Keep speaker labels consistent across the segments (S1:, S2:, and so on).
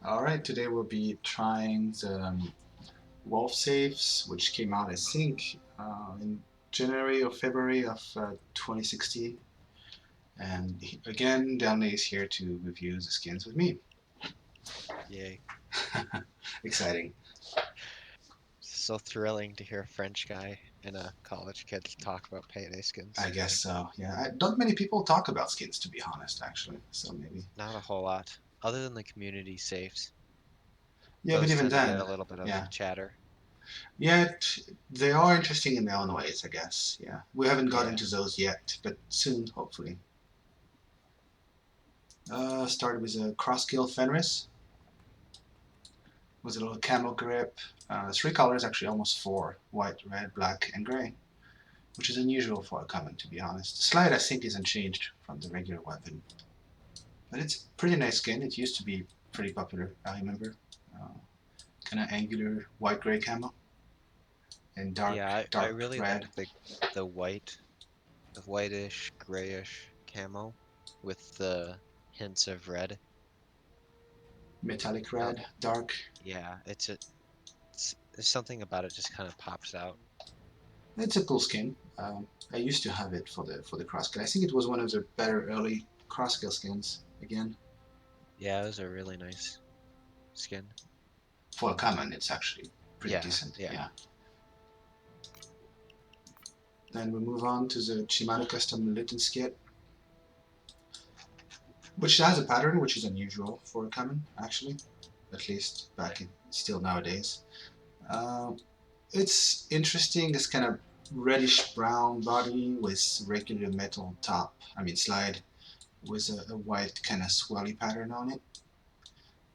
S1: Alright, today we'll be trying the Wolf Saves, which came out, I think, in January or February of 2016. And again, Denley is here to review the skins with me.
S2: Yay.
S1: Exciting.
S2: So thrilling to hear a French guy and a college kid talk about Payday skins.
S1: I guess so. Yeah, not many people talk about skins, to be honest, actually. So maybe.
S2: Not a whole lot, other than the community saves.
S1: Yeah, but
S2: Those
S1: even
S2: tend to get
S1: then,
S2: a little bit of
S1: yeah.
S2: chatter.
S1: Yet they are interesting in their own ways, I guess. Yeah, we haven't got
S2: Yeah,
S1: into those yet, but soon, hopefully. Started with a cross-kill Fenris with a little camo grip. Three colors, actually almost four: white, red, black, and gray, which is unusual for a common, to be honest. The slide, I think, is unchanged from the regular weapon, but it's a pretty nice skin. It used to be pretty popular, I remember. Uh, kind of angular white-gray camo and dark,
S2: yeah, I
S1: dark
S2: really
S1: red,
S2: like the white, the whitish, grayish camo with the hints of red.
S1: metallic
S2: Now,
S1: red, dark.
S2: yeah, there's something about it just kind of pops out.
S1: It's a cool skin. I used to have it for the cross skill. I think it was one of the better early cross skill skins. Again,
S2: Yeah, it was a really nice skin.
S1: for a common, it's actually pretty
S2: Yeah,
S1: decent.
S2: yeah.
S1: Yeah. Then we move on to the Shimano Custom Littens kit, which has a pattern which is unusual for a common, actually, at least back in still nowadays. Uh, it's interesting. This kind of reddish brown body with regular metal top. I mean slide with a white kind of swirly pattern on it.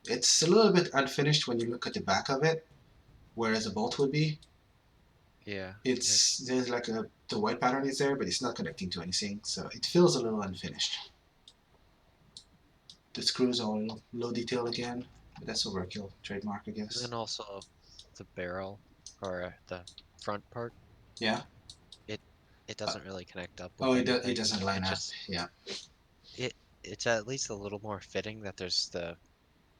S1: It's a little bit unfinished when you look at the back of it, whereas a bolt would be.
S2: Yeah, it,
S1: It's there's like a the white pattern is there, but it's not connecting to anything, so it feels a little unfinished. The screws are low detail again, but that's overkill. Trademark, I
S2: and
S1: guess.
S2: then also the barrel or the front part,
S1: Yeah.
S2: it it
S1: Uh,
S2: doesn't really connect up
S1: oh,
S2: with
S1: it
S2: anything.
S1: doesn't line
S2: It
S1: up.
S2: just
S1: Yeah.
S2: it it's at least a little more fitting that there's the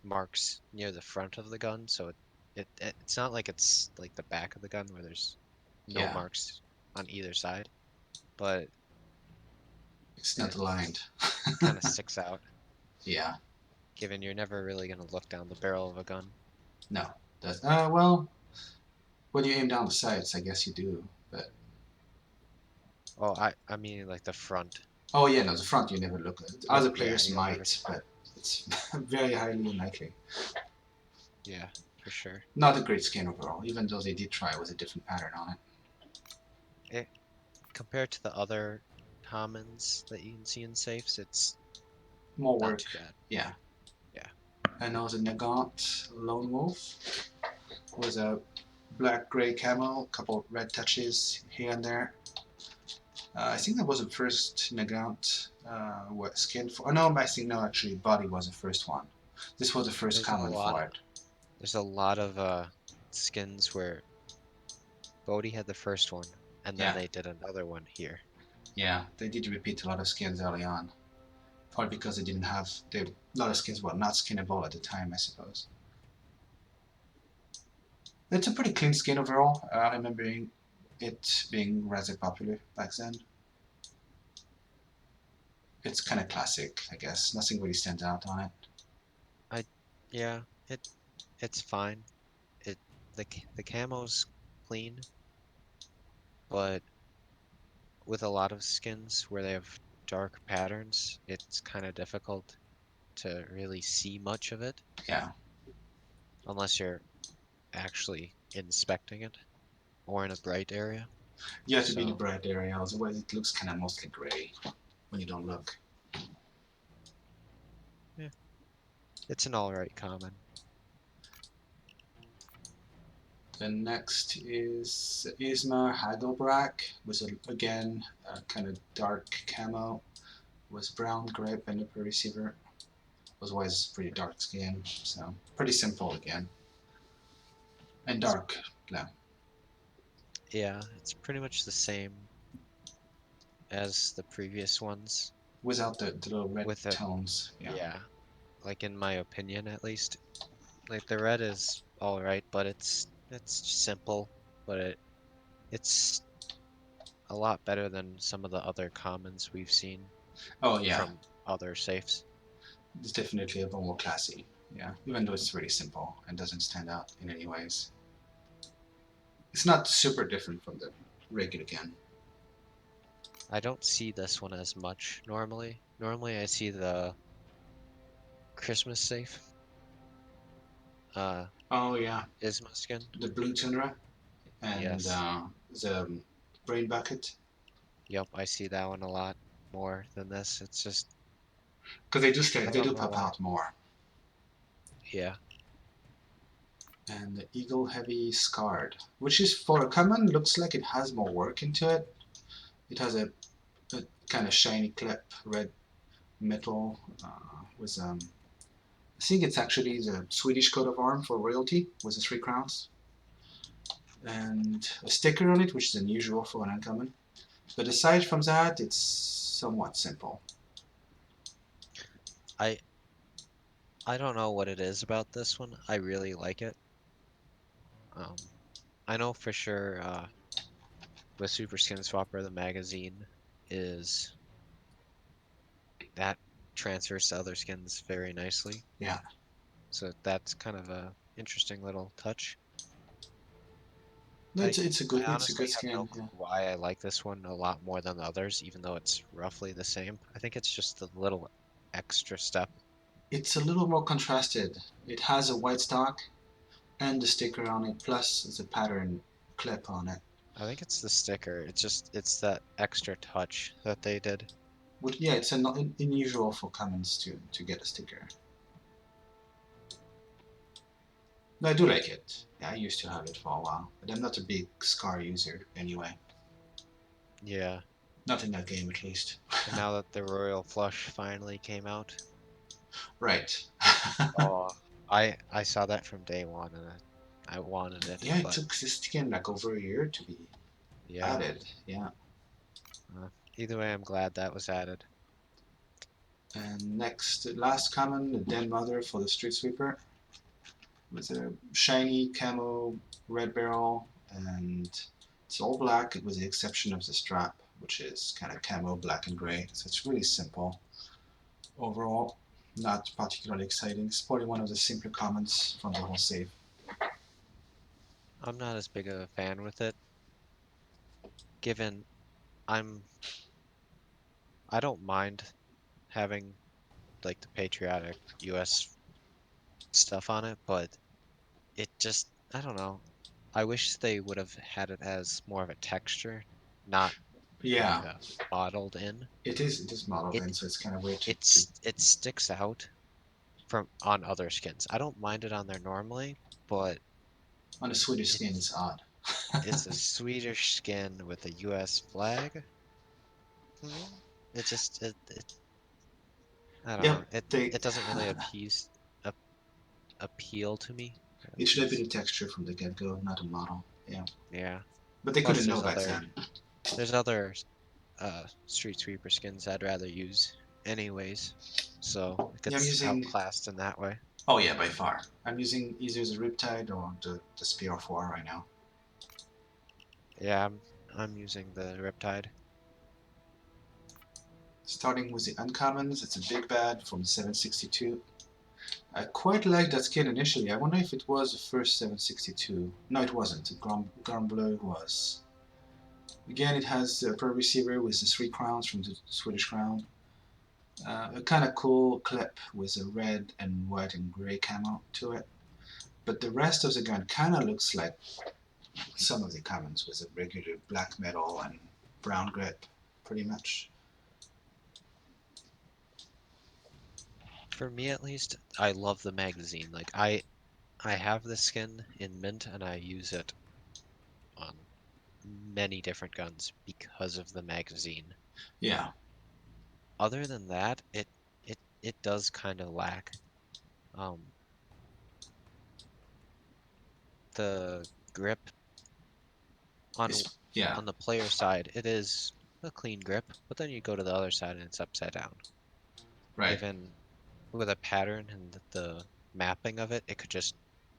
S2: marks near the front of the gun, so it's not like it's like the back of the gun where there's no
S1: Yeah.
S2: marks on either side, but
S1: It's not
S2: it
S1: aligned.
S2: kind of sticks out,
S1: Yeah.
S2: given you're never really gonna look down the barrel of a gun.
S1: No. Does well, when you aim down the sights, I guess you do. But
S2: Oh, I mean like the front.
S1: oh yeah, no, the front you never look at.
S2: You'll
S1: Other
S2: yeah,
S1: players
S2: you'll never
S1: might,
S2: see.
S1: but it's very highly unlikely.
S2: Yeah, for sure.
S1: Not a great skin overall, even though they did try with a different pattern on it.
S2: It compared to the other commons that you can see in safes, it's
S1: More
S2: not
S1: work.
S2: too bad.
S1: Yeah.
S2: Yeah.
S1: I know the Nagant Lone Wolf was a black gray camo, couple red touches here and there. I think that was the first Nagant skin for. Oh no, I think no, actually, body was the first one. This was the first
S2: There's a
S1: common
S2: lot
S1: for it.
S2: there's a lot of skins where Bodhi had the first one and then
S1: Yeah,
S2: they did another one here.
S1: yeah, they did repeat a lot of skins early on, probably because they didn't have a lot of skins were not skinnable at the time, I suppose. It's a pretty clean skin overall. I remember it being rather popular back then. It's kind of classic, I guess. Nothing really stands out on it.
S2: I yeah, it's fine. It the camo's clean, but with a lot of skins where they have dark patterns, it's kind of difficult to really see much of it
S1: Yeah,
S2: unless you're actually inspecting it or in a bright area.
S1: you have to be in a
S2: So,
S1: bright area, otherwise it looks kind of mostly gray when you don't look.
S2: yeah, it's an all right common.
S1: Then next is Isma Hagelbrack, with again a kind of dark camo with brown grip and upper receiver. Otherwise, pretty dark skin, so pretty simple again and
S2: It's
S1: dark. Yeah,
S2: yeah, it's pretty much the same as the previous ones
S1: without the little red
S2: with a
S1: tones. Yeah,
S2: yeah, like in my opinion at least. Like the red is all right, but it's simple, but it's a lot better than some of the other commons we've seen
S1: Oh yeah,
S2: from other safes.
S1: it's definitely a bit more classy. Yeah, even though it's really simple and doesn't stand out in any ways. It's not super different from the regular gun.
S2: I don't see this one as much normally. Normally I see the Christmas safe, uh,
S1: Oh yeah,
S2: Isma skin.
S1: the blue tundra and
S2: Yes.
S1: the brain bucket
S2: Yep, I see that one a lot more than this. It's just,
S1: because they
S2: I
S1: they
S2: don't
S1: do
S2: know
S1: pop
S2: why.
S1: out more.
S2: Yeah,
S1: And the eagle heavy scarred, which is for a common, looks like it has more work into it. It has a kind of shiny clip, red metal with I think it's actually the Swedish coat of arms for royalty with the three crowns and a sticker on it, which is unusual for an uncommon. But aside from that, it's somewhat simple.
S2: I I don't know what it is about this one. I really like it. Um, I know for sure with Super Skin Swapper, the magazine is that transfers to other skins very nicely.
S1: Yeah,
S2: So that's kind of a interesting little touch.
S1: it's
S2: I
S1: it's a
S2: I
S1: good
S2: honestly have no
S1: skin.
S2: clue
S1: Yeah,
S2: why I like this one a lot more than the others, even though it's roughly the same. I think it's just the little extra step.
S1: it's a little more contrasted. It has a white stock and the sticker on it, plus the pattern clip on it.
S2: I think it's the sticker. It's that extra touch that they did.
S1: But yeah, it's unusual for commons to get a sticker. But I do like it. Yeah, I used to have it for a while, but I'm not a big Scar user anyway.
S2: Yeah.
S1: Not in that game, at least.
S2: And now that the Royal Flush finally came out,
S1: Right.
S2: oh, I saw that from day one and I wanted it,
S1: Yeah, it
S2: but
S1: took this skin like over a year to be
S2: yeah.
S1: added. Yeah.
S2: Uh, Either way, I'm glad that was added.
S1: And next, last common, the Den Mother for the Street Sweeper with a shiny camo red barrel, and it's all black with the exception of the strap, which is kind of camo black and gray. So it's really simple. Overall, not particularly exciting. It's probably one of the simpler commons from the whole save.
S2: I'm not as big of a fan with it, given I'm I don't mind having like the patriotic US stuff on it, but it just I don't know. I wish they would have had it as more of a texture, not like
S1: Yeah,
S2: modeled in.
S1: it is modeled
S2: It
S1: in, so it's kind of weird to
S2: it sticks out from on other skins. I don't mind it on there normally, but
S1: on the Swedish skin.
S2: it's
S1: It's odd.
S2: it's a Swedish skin with a US flag. Hmm. It I don't
S1: Yep,
S2: know. It
S1: they.
S2: it doesn't really ap appeal to me, at
S1: It should have been a
S2: least.
S1: texture from the get-go, not a model. Yeah,
S2: Yeah.
S1: but they
S2: Plus
S1: couldn't know back then.
S2: there's other Street Sweeper skins I'd rather use anyways. So it
S1: Yeah, I'm
S2: gets
S1: using.
S2: outclassed in that way.
S1: Oh yeah, by far. I'm using either the Riptide or the Spear 4 right now.
S2: Yeah, I'm using the Riptide.
S1: Starting with the uncommons, it's a big bad from 762. I quite liked that skin initially. I wonder if it was the first 762. No, it wasn't. Grand Bleu was. Again, it has a pro receiver with the three crowns from the Swedish crown. A kind of cool clip with a red and white and grey camo to it. But the rest of the gun kind of looks like some of the commons with a regular black metal and brown grip, pretty much.
S2: For me at least, I love the magazine. Like I have the skin in mint and I use it on many different guns because of the magazine.
S1: Yeah,
S2: Other than that, it does kind of lack. Um, the grip
S1: yeah,
S2: on the player side, it is a clean grip, but then you go to the other side and it's upside down.
S1: right.
S2: Given with a pattern and the mapping of it, it could just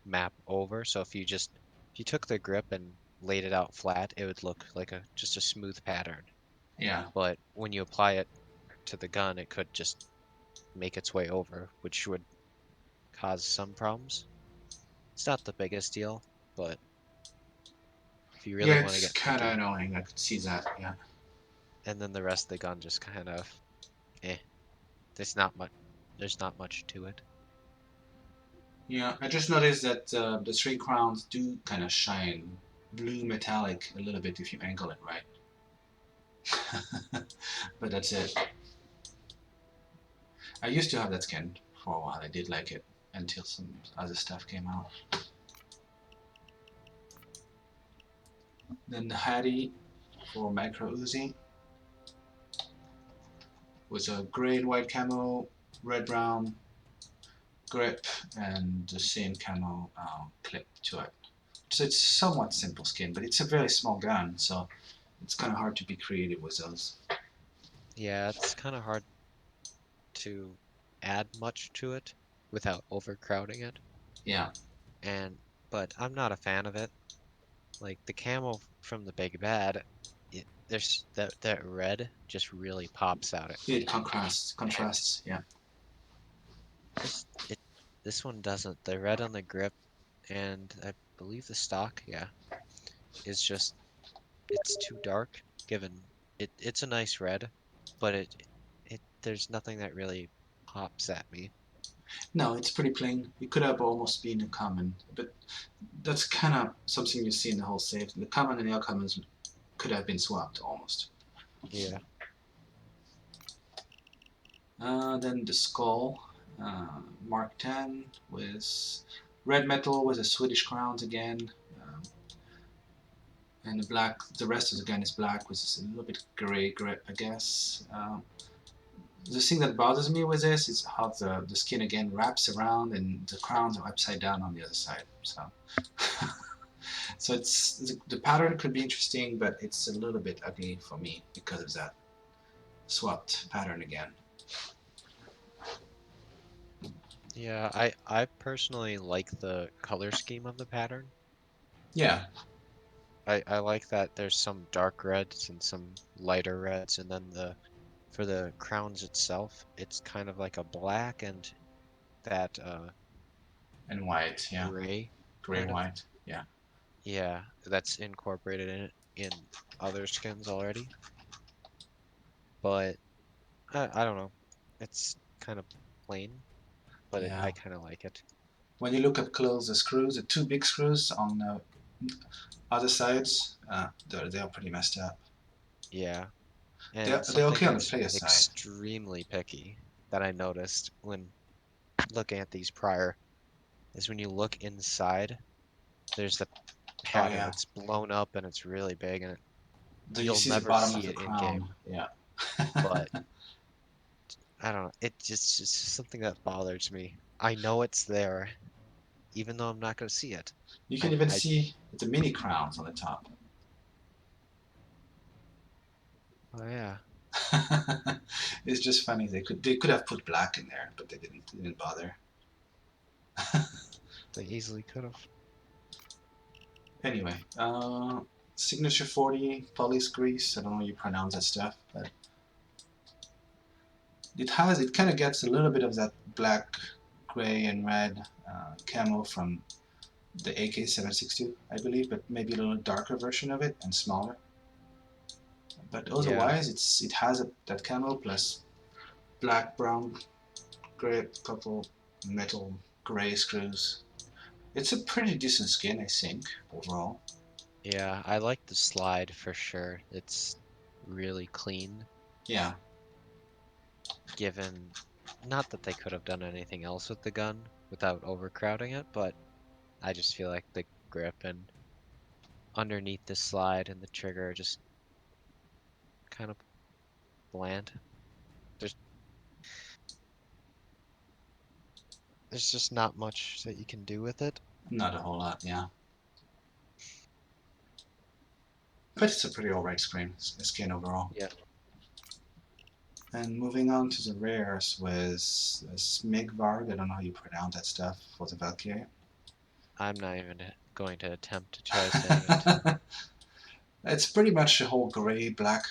S2: map over. So if you took the grip and laid it out flat, it would look like a just a smooth pattern.
S1: Yeah.
S2: But when you apply it to the gun, it could just make its way over, which would cause some problems. It's not the biggest deal, but if you
S1: Yeah,
S2: really want to
S1: it's
S2: get
S1: kind of
S2: picky,
S1: annoying. I could see that. Yeah.
S2: and then the rest of the gun just kind of, eh, there's not much, there's not much to it.
S1: Yeah, I just noticed that the string crowns do kind of shine blue metallic a little bit if you angle it right. But that's it. I used to have that skin for a while. I did like it until some other stuff came out. Then the Hattie for Micro Uzi was a gray and white camo, red brown grip, and the same camo clip to it. So it's somewhat simple skin, but it's a very small gun, so it's kind of hard to be creative with those.
S2: Yeah, it's kind of hard to add much to it without overcrowding it.
S1: Yeah,
S2: And but I'm not a fan of it. Like the camo from the Big Bad, there's that red just really pops out at
S1: it
S2: me.
S1: contrasts.
S2: And
S1: Contrasts. Yeah,
S2: this it this one doesn't. The red on the grip and I believe the stock, yeah, is just it's too dark given it's a nice red, but it there's nothing that really pops at me.
S1: no, it's pretty plain. It could have almost been a common, but that's kind of something you see in the whole set. The common and the uncommons could have been swapped almost.
S2: Yeah.
S1: Then the skull, Mark 10 with red metal with the Swedish crowns again, and the black. The rest of the gun is black with a little bit gray grip, I guess. The thing that bothers me with this is how the skin again wraps around and the crowns are upside down on the other side. So, so it's the pattern could be interesting, but it's a little bit ugly for me because of that swapped pattern again.
S2: Yeah, I personally like the color scheme of the pattern.
S1: Yeah,
S2: I like that there's some dark reds and some lighter reds, and then the for the crowns itself, it's kind of like a black and that
S1: and white. Yeah,
S2: gray
S1: gray
S2: kind of.
S1: white. Yeah.
S2: Yeah, that's incorporated in it in other skins already. But I don't know. It's kind of plain, but
S1: Yeah.
S2: I kind of like it.
S1: When you look up close, the screws, the two big screws on the other sides, they're pretty messed up.
S2: Yeah. And
S1: They're
S2: something
S1: okay on the
S2: that's
S1: player side.
S2: extremely picky that I noticed when looking at these prior is when you look inside, there's the
S1: Oh
S2: pattern.
S1: yeah.
S2: It's blown up and it's really big and
S1: Do you
S2: you'll
S1: see the
S2: never
S1: bottom of
S2: see
S1: the
S2: it in
S1: crown?
S2: game.
S1: Yeah.
S2: But I don't know. It's just something that bothers me. I know it's there, even though I'm not gonna see it.
S1: You can
S2: I
S1: even
S2: I
S1: see the mini crowns on the top.
S2: oh yeah,
S1: It's just funny. They could have put black in there, but they didn't bother.
S2: they easily could have.
S1: Anyway, signature 40 police grease. I don't know how you pronounce that stuff, but it kind of gets a little bit of that black, gray, and red camo from the AK-762, I believe, but maybe a little darker version of it and smaller. But
S2: Yeah,
S1: otherwise, it has that camo plus black, brown, gray, couple metal gray screws. It's a pretty decent skin, I think, overall.
S2: yeah. I like the slide for sure. It's really clean,
S1: Yeah,
S2: given not that they could have done anything else with the gun without overcrowding it, but I just feel like the grip and underneath the slide and the trigger are just kind of bland. There's there's just not much that you can do with it.
S1: not a whole lot, yeah. But it's a pretty alright skin overall.
S2: Yeah.
S1: And moving on to the rares with Smig Varg, I don't know how you pronounce that stuff for the Valkyrie.
S2: I'm not even going to attempt to try saying it.
S1: It's pretty much a whole gray black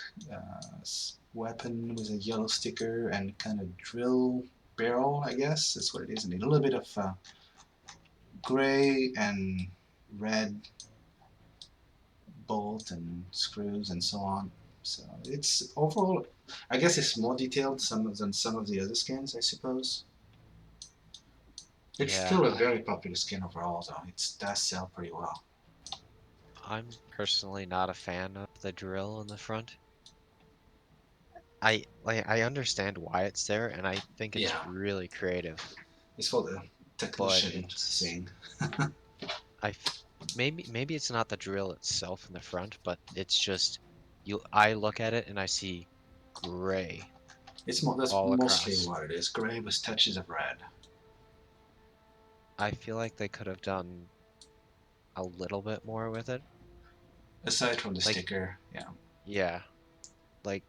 S1: weapon with a yellow sticker and kind of drill barrel, I guess. That's what it is. And a little bit of gray and red bolt and screws and so on. So it's overall, I guess it's more detailed than some of the other skins, I suppose. It's
S2: Yeah,
S1: still a very popular skin overall, though. It does sell pretty well.
S2: I'm personally not a fan of the drill in the front. I understand why it's there, and I think it's
S1: Yeah,
S2: really creative,
S1: it's for the
S2: but
S1: technician
S2: it's
S1: thing.
S2: I f- maybe it's not the drill itself in the front, but it's just I look at it and I see gray
S1: That's
S2: all
S1: mostly
S2: across.
S1: what it is. Gray with touches of red.
S2: I feel like they could have done a little bit more with it.
S1: Aside from the
S2: Like,
S1: sticker, yeah.
S2: yeah, like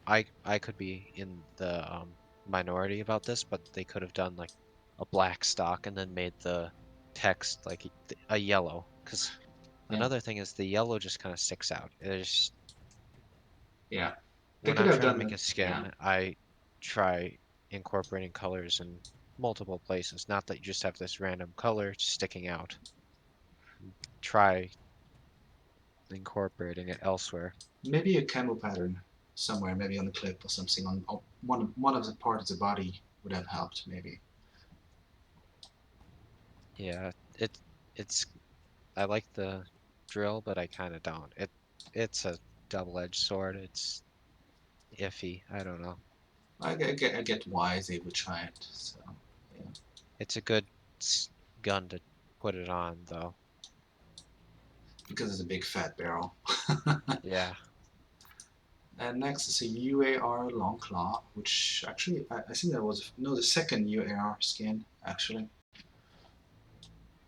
S2: I could be in the minority about this, but they could have done like a black stock and then made the text like a yellow. Because
S1: Yeah,
S2: another thing is the yellow just kind of sticks out. It's
S1: yeah. They
S2: when
S1: could
S2: I'm
S1: have
S2: trying to
S1: done
S2: make
S1: it.
S2: a
S1: Yeah,
S2: skin, I try incorporating colors in multiple places. Not that you just have this random color sticking out. Try incorporating it elsewhere.
S1: maybe a camo pattern somewhere, maybe on the clip or something. On one of the parts of the body would have helped, maybe.
S2: Yeah, it's I like the drill, but I kind of don't. It's a double-edged sword. It's iffy. I don't know.
S1: I get why they would try it. So yeah,
S2: It's a good s- gun to put it on, though.
S1: because it's a big fat barrel.
S2: Yeah,
S1: And next is a UAR Long Claw, which actually I think that was no the second UAR skin actually.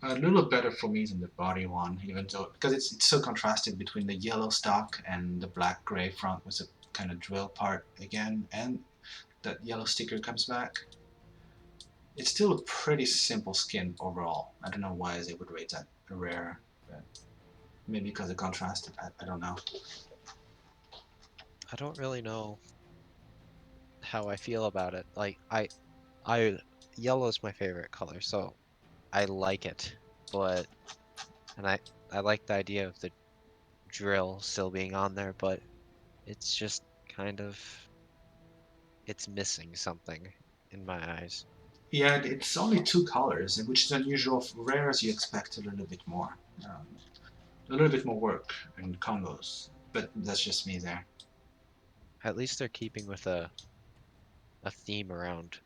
S1: A little better for me than the body one, even though because it's so contrasted between the yellow stock and the black gray front with a kind of drill part again, and that yellow sticker comes back. It's still a pretty simple skin overall. I don't know why they would rate that rare, but maybe because of contrast. I don't know.
S2: I don't really know how I feel about it. I yellow is my favorite color, so I like it. But and I like the idea of the drill still being on there, but it's just kind of it's missing something in my eyes.
S1: Yeah, it's only two colors, which is unusual. For rares, you expect a little bit more, a little bit more work and combos. But that's just me there.
S2: At least they're keeping with a theme around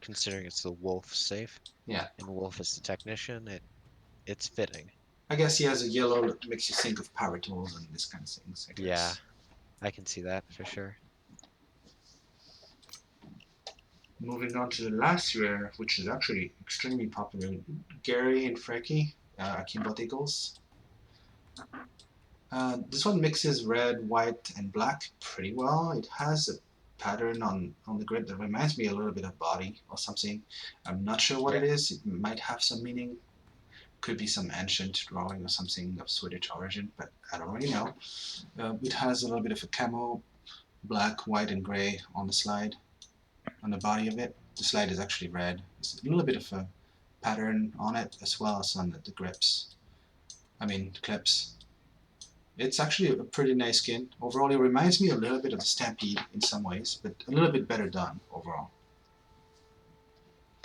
S2: considering it's the wolf safe
S1: Yeah,
S2: and Wolf is the technician, it's fitting.
S1: I guess he has a yellow that makes you think of power tools and this kind of things. I
S2: Yeah,
S1: guess.
S2: I can see that for sure.
S1: Moving on to the last rare, which is actually extremely popular, Gary and Frankie, Akimbo Eagles. This one mixes red, white, and black pretty well. It has a pattern on the grip that reminds me a little bit of body or something. I'm not sure what it
S2: Yeah,
S1: is. It might have some meaning. Could be some ancient drawing or something of Swedish origin, but I don't really know. It has a little bit of a camo, black, white, and gray on the slide, on the body of it. The slide is actually red. There's a little bit of a pattern on it as well as on the grips. I mean, the clips. It's actually a pretty nice skin. Overall, it reminds me a little bit of the Stampede in some ways, but a little bit better done overall.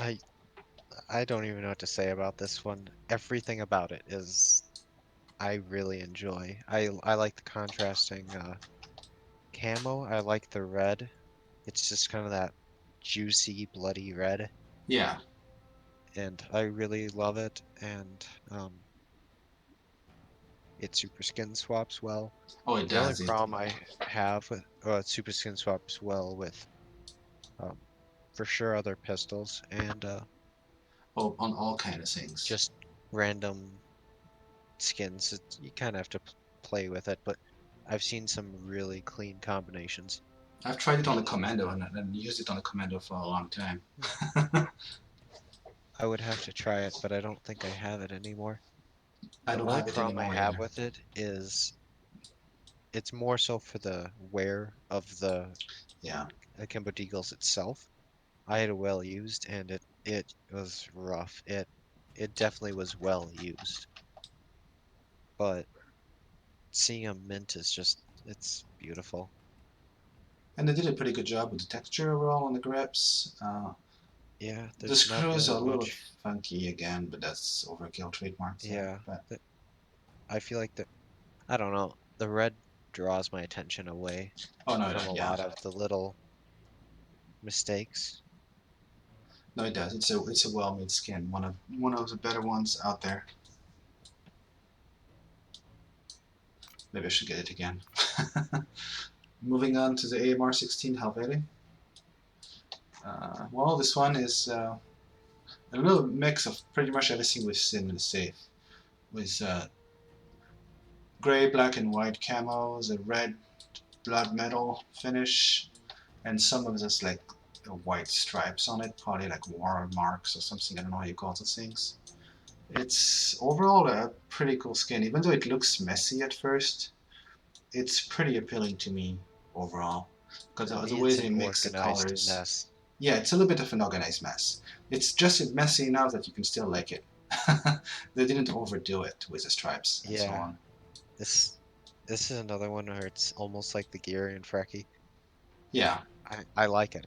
S2: I I don't even know what to say about this one. Everything about it is I really enjoy. I like the contrasting camo. I like the red. It's just kind of that juicy, bloody red,
S1: Yeah.
S2: and I really love it. And it super skin swaps well.
S1: Oh, it
S2: The only
S1: does.
S2: problem I have with super skin swaps well with um, for sure other pistols and
S1: Oh, on all kind of things.
S2: just random skins. You kind of have to play with it, but I've seen some really clean combinations.
S1: I've tried it on the Commando and used it on the Commando for a long time.
S2: Hmm. I would have to try it, but I don't think I have it anymore.
S1: I
S2: The
S1: don't
S2: only
S1: have it
S2: problem I
S1: anymore
S2: have
S1: either.
S2: with it is it's more so for the wear of the
S1: Yeah.
S2: Akimbo Deagles itself. I had it well used and it was rough. It definitely was well used, but seeing a mint is just it's beautiful.
S1: And they did a pretty good job with the texture overall on the grips.
S2: Yeah,
S1: The
S2: there's not
S1: screws
S2: really
S1: are a little
S2: much.
S1: funky again, but that's overkill trademarks there.
S2: Yeah,
S1: But
S2: I feel like the I don't know, the red draws my attention away
S1: oh no,
S2: from a
S1: yeah,
S2: lot of the little mistakes.
S1: no, it does. It's a well-made skin. One of the better ones out there. Maybe I should get it again. Moving on to the AMR 16 Helvetic. Well, this one is a little mix of pretty much everything we've seen in the safe. With gray, black, and white camos, a red blood metal finish, and some of this like white stripes on it, probably like war marks or something. I don't know how you call those things. It's overall a pretty cool skin, even though it looks messy at first. It's pretty appealing to me overall because
S2: For
S1: the
S2: me,
S1: way
S2: it's
S1: they
S2: an
S1: mix the
S2: organized
S1: colors.
S2: mess.
S1: Yeah, it's a little bit of an organized mess. It's just messy enough that you can still like it. They didn't overdo it with the stripes and so
S2: Yeah,
S1: on.
S2: this this is another one where it's almost like the gear in Frecky.
S1: Yeah,
S2: I like it.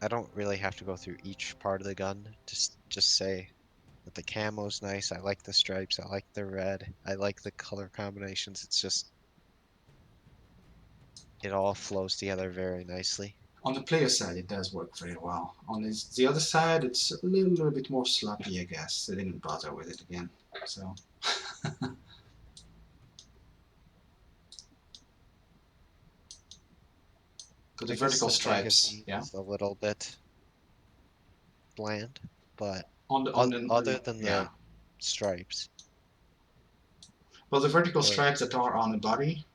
S2: I don't really have to go through each part of the gun. Just say that the camo's nice. I like the stripes. I like the red. I like the color combinations. It's just it all flows together very nicely.
S1: on the player side, it does work very well. On the other side, it's a little bit more sloppy, I guess. They didn't bother with it again. So, got the
S2: I guess
S1: vertical
S2: the
S1: stripes.
S2: magazine
S1: Yeah,
S2: is a little bit bland, but
S1: on the
S2: other than
S1: yeah.
S2: the stripes,
S1: Well, the vertical
S2: the
S1: stripes that are on the body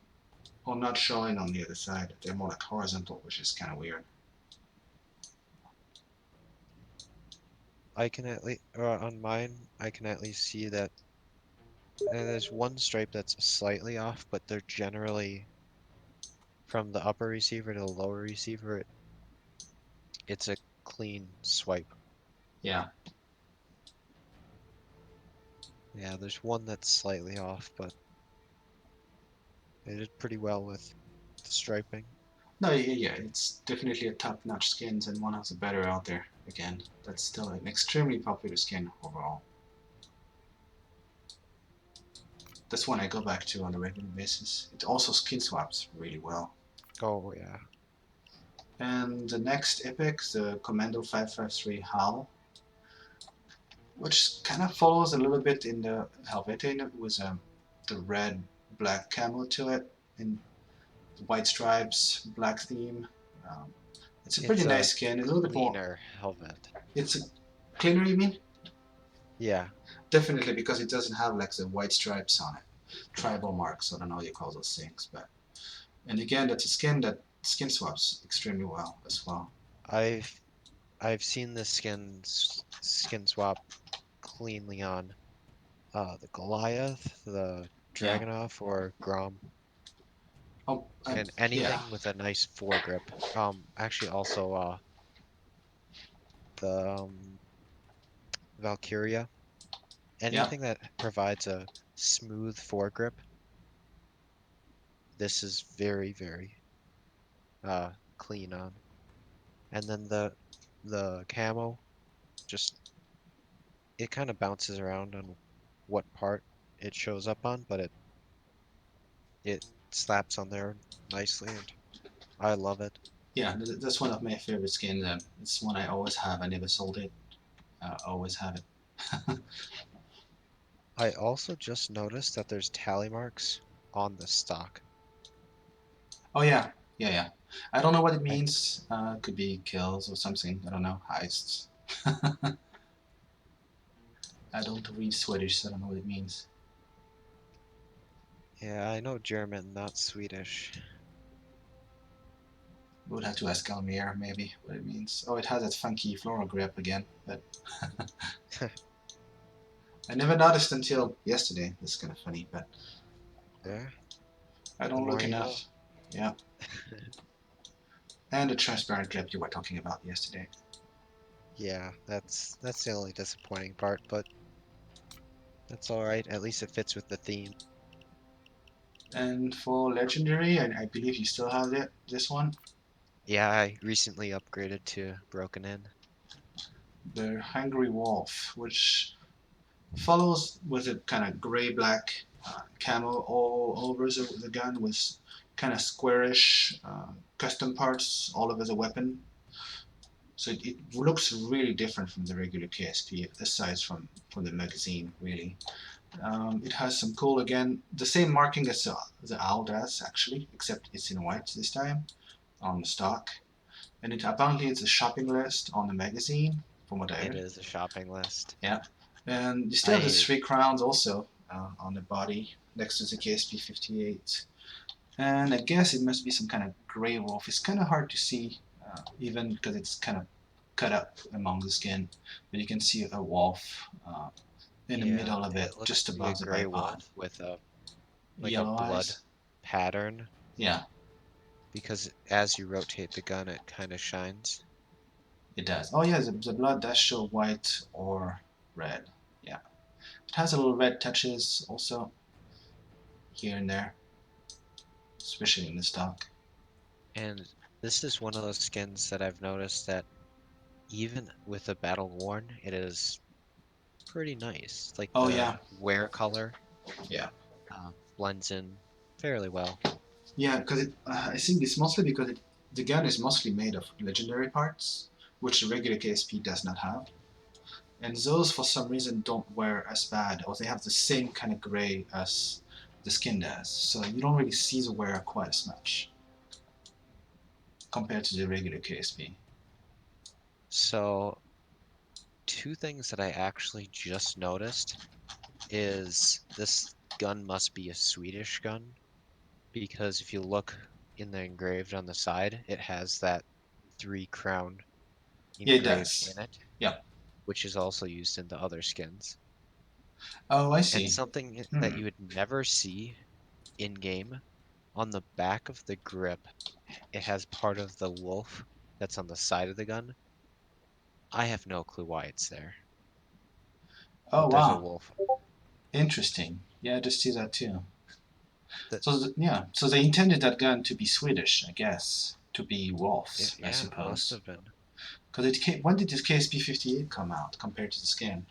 S1: are not showing on the other side. They're more like horizontal, which is kind of weird.
S2: I can at least on mine I can at least see that there's one stripe that's slightly off, but they're generally from the upper receiver to the lower receiver. It's a clean swipe.
S1: Yeah.
S2: Yeah, there's one that's slightly off, but they did pretty well with the striping.
S1: No, yeah. It's definitely a top-notch skin and one of the better out there. Again, that's still an extremely popular skin overall. That's one I go back to on a regular basis. It also skin swaps really well.
S2: Oh yeah,
S1: And the next epic, the Commando 553 HAL, which kind of follows a little bit in the Helvetin with the red black camo to it and white stripes, black theme. Um, it's a pretty
S2: it's a
S1: nice skin, a little bit more.
S2: cleaner helmet.
S1: It's a cleaner, you mean?
S2: Yeah,
S1: Definitely because it doesn't have like the white stripes on it, tribal marks. I don't know how you call those things, but and again, that's a skin that skin swaps extremely well as well.
S2: I've I've seen this skin swap cleanly on the Goliath, the
S1: Yeah.
S2: Dragunov, or Grom,
S1: Oh,
S2: and
S1: yeah,
S2: anything with a nice foregrip. Actually also the Valkyria,
S1: yeah,
S2: anything that provides a smooth foregrip. This is very uh clean on. And then the camo, just it kind of bounces around on what part it shows up on, but it slaps on there nicely, and I love it.
S1: yeah. That's one of my favorite skins. It's one I always have. I never sold it. Always have it.
S2: I also just noticed that there's tally marks on the stock.
S1: Oh yeah, yeah. I don't know what it
S2: I
S1: means. Could be kills or something. I don't know. Heists. I don't read Swedish, so I don't know what it means.
S2: Yeah, I know German, not Swedish.
S1: We would have to ask Almir maybe what it means. Oh, it has that funky floral grip again, but I never noticed until yesterday. That's kind of funny, but
S2: Yeah,
S1: I
S2: the
S1: don't
S2: more
S1: look
S2: you know.
S1: enough. Yeah, and the transparent grip you were talking about yesterday.
S2: Yeah, that's the only disappointing part, but that's all right. At least it fits with the theme.
S1: And for legendary, I believe you still have it. This one,
S2: Yeah, I recently upgraded to Broken In.
S1: the Hungry Wolf, which follows with a kind of gray black camo all over the gun with kind of squarish custom parts all over the weapon. So it looks really different from the regular KSP, aside from the magazine, really. It has some cool, again, the same marking as the owl does, actually, except it's in white this time on the stock. And it apparently it's a shopping list on the magazine, from what I
S2: It
S1: heard.
S2: is a shopping list.
S1: Yeah. And you still have the
S2: I,
S1: three crowns also on the body next to the KSP 58. And I guess it must be some kind of gray wolf. It's kind of hard to see, even because it's kind of cut up among the skin. But you can see a wolf in the
S2: yeah,
S1: middle of it,
S2: it looks
S1: just
S2: to be a
S1: above the
S2: gray
S1: bipod.
S2: wolf with a like a
S1: Yellow
S2: blood
S1: eyes.
S2: pattern
S1: Yeah,
S2: because as you rotate the gun, it kind of shines.
S1: it does. Oh yeah, the blood does show white or red. Yeah, it has a little red touches also here and there, especially in the stock.
S2: And this is one of those skins that I've noticed that even with the battle worn, it is pretty nice. Like
S1: Oh
S2: the
S1: yeah,
S2: wear color
S1: yeah,
S2: blends in fairly well.
S1: yeah. Because I think it's mostly because the gun is mostly made of legendary parts, which the regular KSP does not have. And those, for some reason, don't wear as bad, or they have the same kind of gray as the skin does. So you don't really see the wear quite as much compared to the regular KSP.
S2: So two things that I actually just noticed is this gun must be a Swedish gun because if you look in the engraved on the side, it has that three crown
S1: Yeah, it
S2: engraved
S1: does.
S2: in it,
S1: Yeah.
S2: which is also used in the other skins.
S1: Oh, I
S2: And
S1: see.
S2: something that
S1: Hmm.
S2: you would never see in game, on the back of the grip, it has part of the wolf that's on the side of the gun. I have no clue why it's there,
S1: Oh,
S2: but there's a
S1: wow.
S2: wolf.
S1: Interesting. Yeah, I just see that too.
S2: That
S1: So, yeah, so they intended that gun to be Swedish, I guess, to be wolves, I
S2: yeah, it must
S1: suppose.
S2: have been.
S1: Because it came, when did this KSP 58 come out compared to the skin?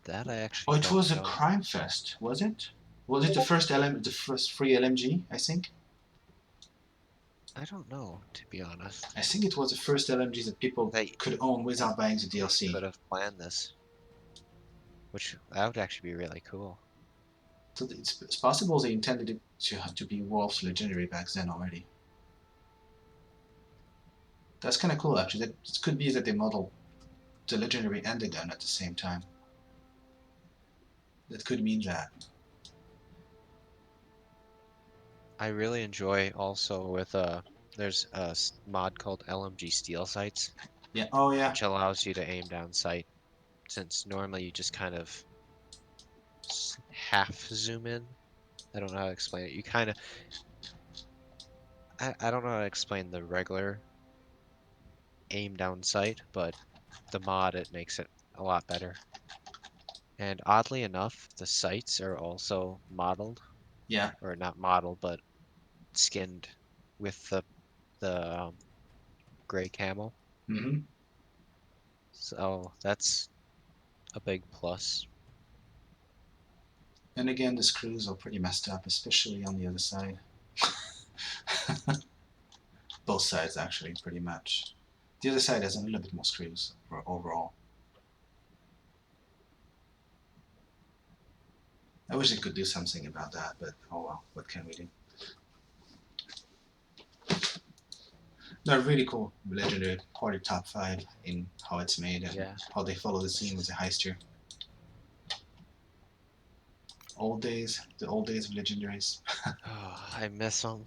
S2: That I
S1: Oh,
S2: actually
S1: it
S2: don't
S1: was a
S2: know.
S1: Crime Fest, was it? Was it the first the first free LMG? I think.
S2: I don't know, to be honest.
S1: I think it was the first LMG that people
S2: They
S1: could own
S2: they
S1: without buying the
S2: they
S1: DLC.
S2: could have planned this, which that would actually be really cool.
S1: So it's possible they intended it to be Wolf's legendary back then already. That's kind of cool, actually. That it could be that they modeled the legendary and the gun at the same time. That could mean that.
S2: I really enjoy also with there's a mod called LMG Steel Sights,
S1: Yeah. Oh yeah.
S2: which allows you to aim down sight since normally you just kind of half zoom in. I don't know how to explain it. You kind of I don't know how to explain the regular aim down sight, but the mod it makes it a lot better. And oddly enough, the sights are also modeled,
S1: Yeah.
S2: or not modeled, but skinned with the gray camel.
S1: Mm-hmm.
S2: So that's a big plus.
S1: And again, the screws are pretty messed up, especially on the other side. Both sides, actually, pretty much. The other side has a little bit more screws overall. I wish they could do something about that, but oh well, what can we do? They're really cool, legendary, party top five in how it's made and
S2: Yeah,
S1: how they follow the
S2: it's
S1: scene with the
S2: just
S1: heister. Old days, the old days of legendaries.
S2: oh, I miss them.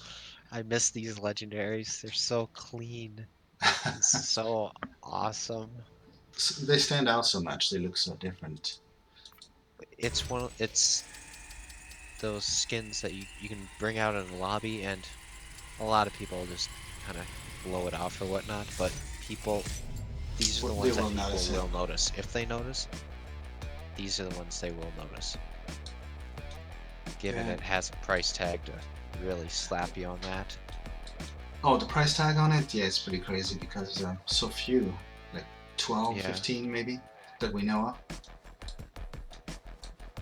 S2: I miss these legendaries. They're so clean and so awesome.
S1: They stand out so much. They look so different.
S2: It's those skins that you can bring out in the lobby, and a lot of people just kind of blow it off or whatnot, but these are the
S1: They
S2: ones that
S1: will
S2: people
S1: notice it.
S2: will notice. If they notice, these are the ones they will notice. Given
S1: Yeah.
S2: it has a price tag to really slap you on that.
S1: Oh, the price tag on it? Yeah, it's pretty crazy because so few, like 12,
S2: Yeah,
S1: 15 maybe, that we know of.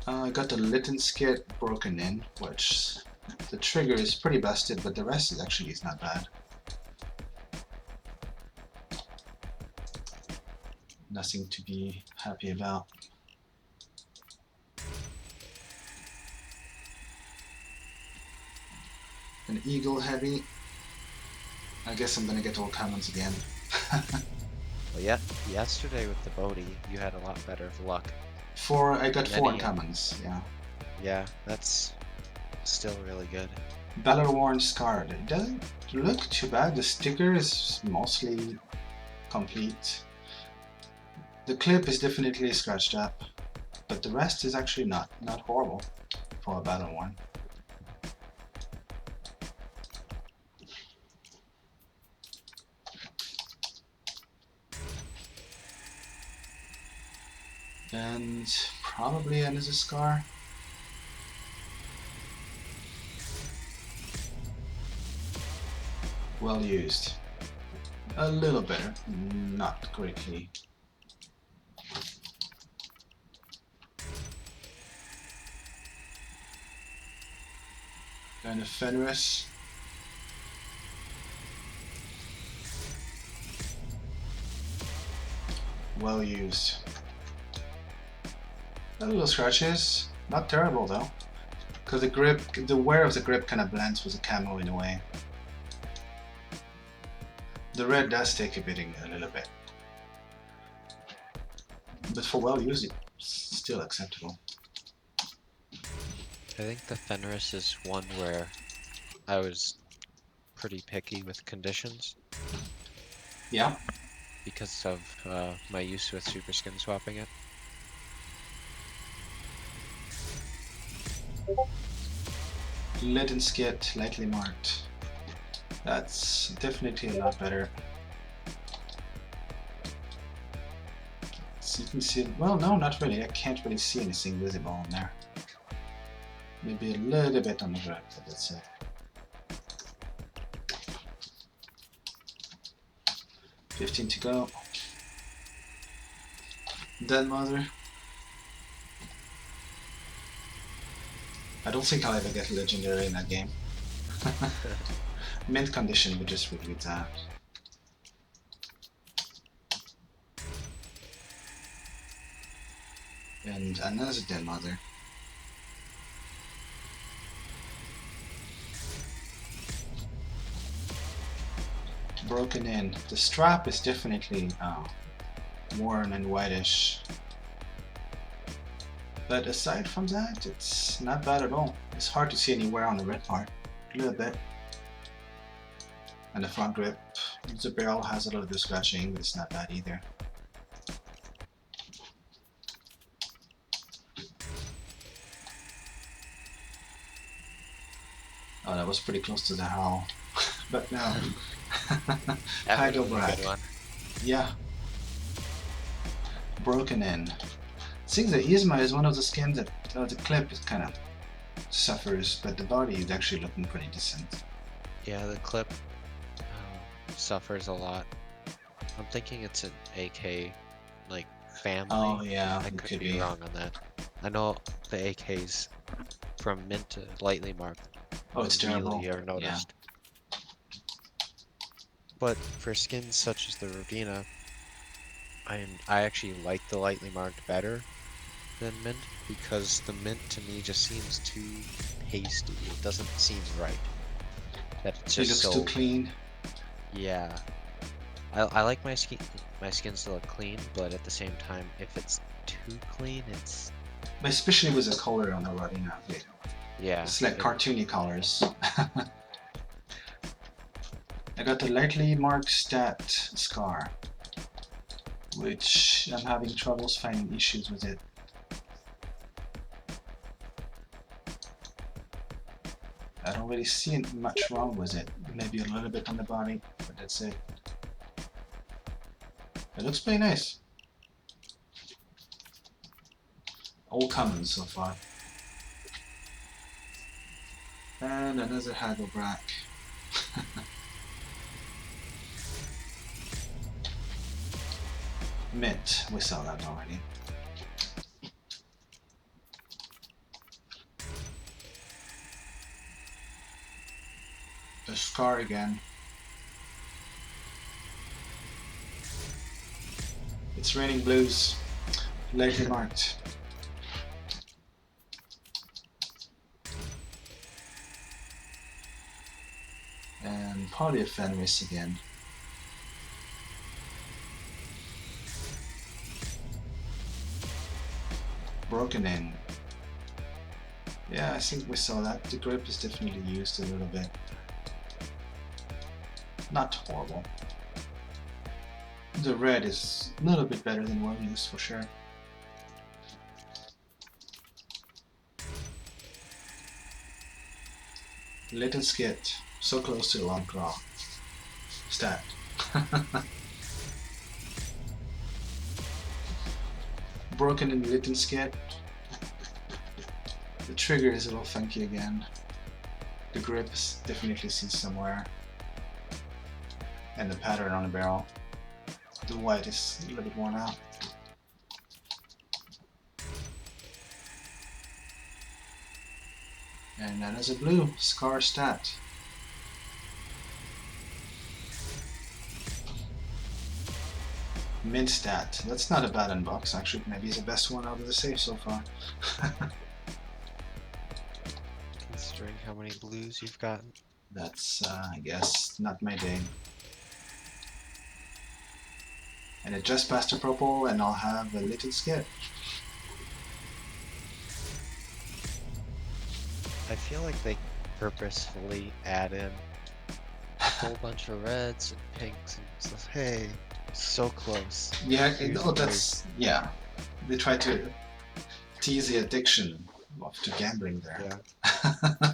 S1: I got the Litten skit broken in, which the trigger is pretty busted, but the rest is actually not bad. Nothing to be happy about. An Eagle Heavy. I guess I'm gonna get all commons again.
S2: well, yeah, yesterday with the Bodhi, you had a lot better of luck.
S1: I got four
S2: Many,
S1: uncommons, yeah.
S2: yeah, that's still really good.
S1: Valor-Worn Scarred. It doesn't look too bad. The sticker is mostly complete. The clip is definitely scratched up, but the rest is actually not horrible for a battle one. And probably another scar. Well used. A little better, not greatly. And a Fenris. Well used. A little scratches, not terrible though. Because the wear of the grip kind of blends with the camo in a way. The red does take a beating a little bit. But for well used, it's still acceptable.
S2: I think the Fenris is one where I was pretty picky with conditions
S1: Yeah.
S2: because of my use with super skin swapping it.
S1: Leaden skit, lightly marked. That's definitely a lot better. So you can see, well, no, not really. I can't really see anything visible on there. Maybe a little bit on the grip, but that's it. 15 to go. Dead Mother. I don't think I'll ever get a legendary in that game. Mint condition would just relieve that. And another Dead Mother. Broken in. The strap is definitely worn and whitish. But aside from that, it's not bad at all. It's hard to see any wear on the red part. A little bit. And the front grip, the barrel has a little bit of scratching, but it's not bad either. Oh, that was pretty close to the howl. But no.
S2: That would
S1: Hydro
S2: have been a
S1: Black.
S2: good one.
S1: Yeah. Broken in. I think the Yzma is one of the skins that the clip is kind of suffers, but the body is actually looking pretty decent.
S2: Yeah, the clip suffers a lot. I'm thinking it's an AK like family.
S1: Oh yeah,
S2: I
S1: it
S2: could
S1: could
S2: be
S1: be.
S2: wrong on that. I know the AKs from mint to lightly marked
S1: Oh, it's terrible.
S2: really are
S1: Yeah.
S2: noticed. But for skins such as the Rodina, I actually like the lightly marked better than mint because the mint to me just seems too pasty. It doesn't seem right. That it's
S1: It
S2: just
S1: looks too
S2: so
S1: clean.
S2: yeah. I like my skins to look clean, but at the same time, if it's too clean, it's
S1: Especially with the color on the Rodina.
S2: yeah.
S1: It's like cartoony colors. I got the lightly marked stat scar, which I'm having troubles finding issues with it. I don't really see much wrong with it. Maybe a little bit on the body, but that's it. It looks pretty nice. All common so far. And another Hagelbrack. Mint, we saw that already. A scar again. It's raining blues. Lightly marked. And probably a Fenris again. Broken in. Yeah, I think we saw that. The grip is definitely used a little bit. Not horrible. The red is a little bit better than what we used for sure. Little skit. So close to the long claw. Stat. Broken in little skit. The trigger is a little funky again. The grip is definitely seen somewhere. And the pattern on the barrel. The white is a little bit worn out. And then there's a blue scar stat. Mint stat. That's not a bad unbox actually. Maybe it's the best one out of the safe so far.
S2: Considering how many blues you've gotten.
S1: That's, I guess, not my day. And it just passed to purple, and I'll have a little skip.
S2: I feel like they purposefully add in a whole bunch of reds and pinks and stuff. Hey, so close.
S1: Yeah,
S2: Here's
S1: oh,
S2: the
S1: that's, yeah. They try to tease the addiction to gambling there.
S2: Yeah.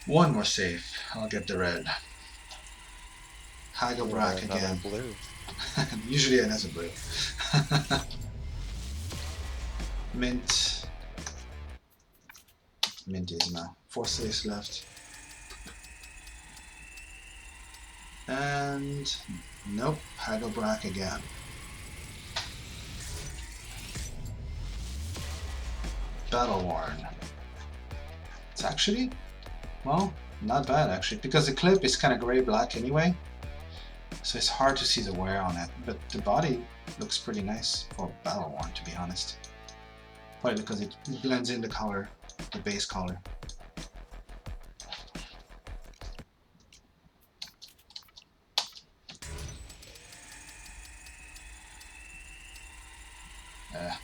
S1: One more safe. I'll get the red. Hagelbrack
S2: Another
S1: again.
S2: blue.
S1: Usually another blue. Mint. Mint is now. 4 safes left. And nope, Hagelbrack again. Battle worn. It's actually, well, not bad actually, because the clip is kind of gray-black anyway, so it's hard to see the wear on it, but the body looks pretty nice for battle worn, to be honest. Probably because it blends in the color, the base color.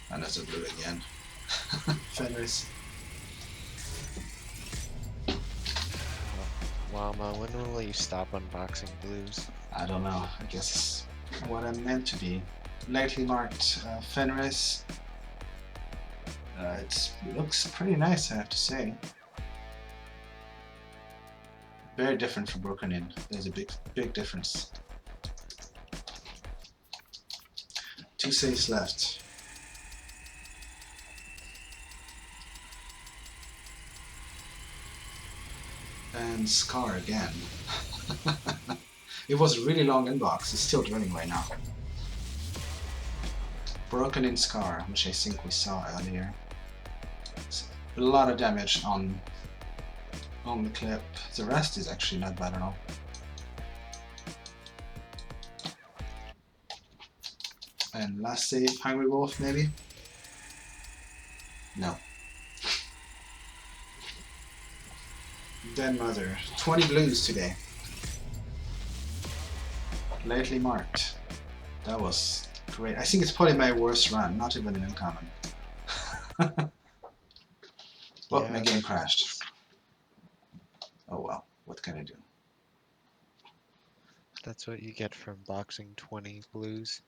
S1: And that's a blue again. Feathers.
S2: Lammah, when will you stop unboxing blues?
S1: I don't know. I guess it's what I'm meant to be. Lightly marked Fenris. It looks pretty nice, I have to say. Very different from Broken In. There's a big difference. 2 safes left. And Scar again. It was a really long inbox. It's still running right now. Broken in Scar, which I think we saw earlier. A lot of damage on the clip. The rest is actually not bad at all. And last save, Hungry Wolf maybe? No. Dead Mother. 20 blues today. Lightly marked. That was great. I think it's probably my worst run, not even an uncommon. Well,
S2: Yeah.
S1: my game crashed. Oh well. What can I do?
S2: That's what you get from boxing 20 blues.